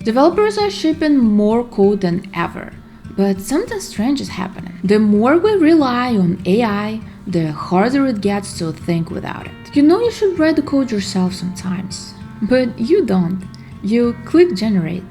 Developers are shipping more code than ever, but something strange is happening. The more we rely on AI, the harder it gets to think without it. You know you should write the code yourself sometimes, but you don't. You click generate.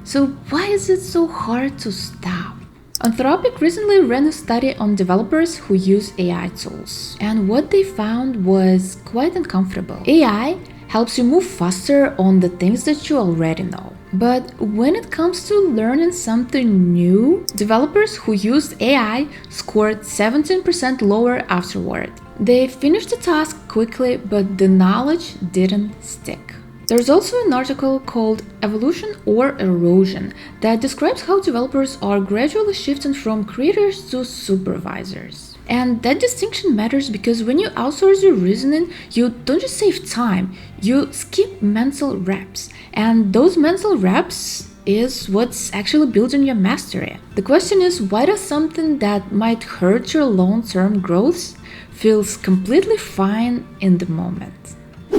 So why is it so hard to stop? Anthropic recently ran a study on developers who use AI tools, and what they found was quite uncomfortable. AI helps you move faster on the things that you already know. But when it comes to learning something new, developers who used AI scored 17% lower afterward. They finished the task quickly, but the knowledge didn't stick. There's also an article called Evolution or Erosion that describes how developers are gradually shifting from creators to supervisors. And that distinction matters because when you outsource your reasoning, you don't just save time, you skip mental reps. And those mental reps is what's actually building your mastery. The question is, why does something that might hurt your long-term growth feels completely fine in the moment?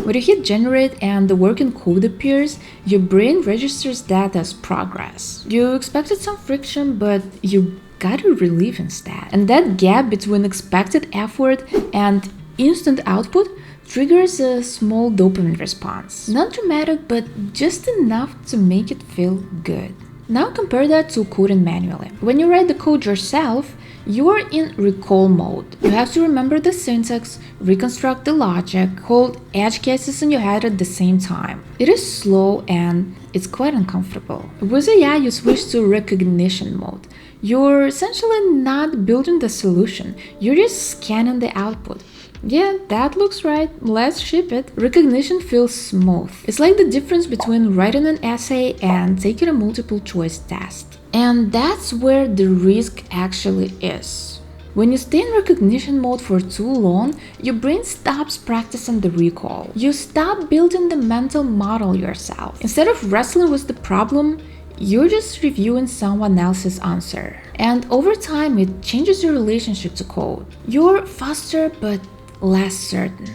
When you hit generate and the working code appears, your brain registers that as progress. You expected some friction, but you got a relief instead. And that gap between expected effort and instant output triggers a small dopamine response. Not dramatic, but just enough to make it feel good. Now compare that to coding manually. When you write the code yourself, you are in recall mode. You have to remember the syntax, reconstruct the logic, hold edge cases in your head at the same time. It is slow and it's quite uncomfortable. With AI, you switch to recognition mode. You're essentially not building the solution, you're just scanning the output. Yeah, that looks right, let's ship it. Recognition feels smooth. It's like the difference between writing an essay and taking a multiple choice test. And that's where the risk actually is. When you stay in recognition mode for too long, your brain stops practicing the recall. You stop building the mental model yourself. Instead of wrestling with the problem, you're just reviewing someone else's answer. And over time, it changes your relationship to code. You're faster but less certain.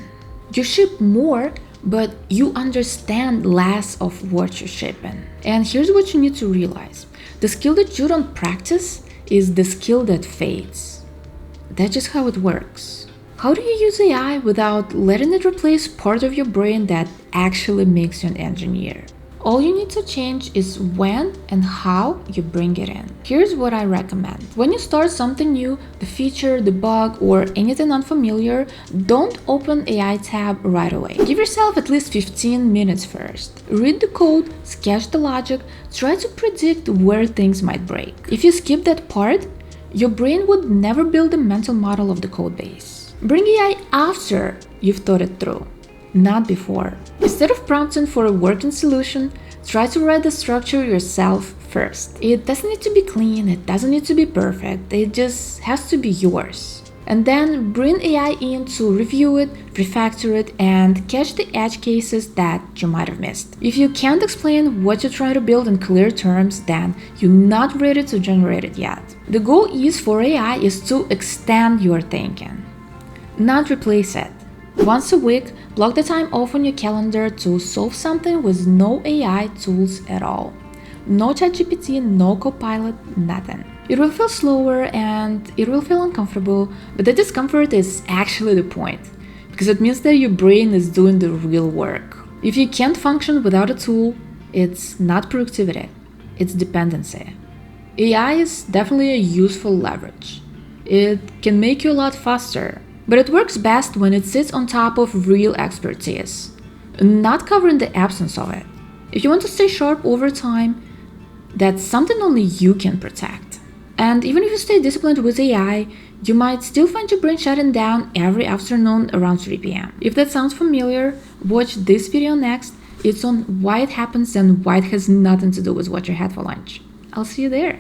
You ship more, but you understand less of what you're shipping. And here's what you need to realize. The skill that you don't practice is the skill that fades. That's just how it works. How do you use AI without letting it replace part of your brain that actually makes you an engineer? All you need to change is when and how you bring it in. Here's what I recommend. When you start something new, the feature, the bug, or anything unfamiliar, don't open AI tab right away. Give yourself at least 15 minutes first. Read the code, sketch the logic, try to predict where things might break. If you skip that part, your brain would never build a mental model of the code base. Bring AI after you've thought it through, not before. Instead of prompting for a working solution, try to write the structure yourself first. It doesn't need to be clean, it doesn't need to be perfect, it just has to be yours. And then bring AI in to review it, refactor it, and catch the edge cases that you might have missed. If you can't explain what you're trying to build in clear terms, then you're not ready to generate it yet. The goal is for AI is to extend your thinking, not replace it. Once a week, block the time off on your calendar to solve something with no AI tools at all. No ChatGPT, no Copilot, nothing. It will feel slower and it will feel uncomfortable, but the discomfort is actually the point, because it means that your brain is doing the real work. If you can't function without a tool, it's not productivity, it's dependency. AI is definitely a useful leverage. It can make you a lot faster, but it works best when it sits on top of real expertise, not covering the absence of it. If you want to stay sharp over time, that's something only you can protect. And even if you stay disciplined with AI, you might still find your brain shutting down every afternoon around 3 p.m. If that sounds familiar, watch this video next. It's on why it happens and why it has nothing to do with what you had for lunch. I'll see you there.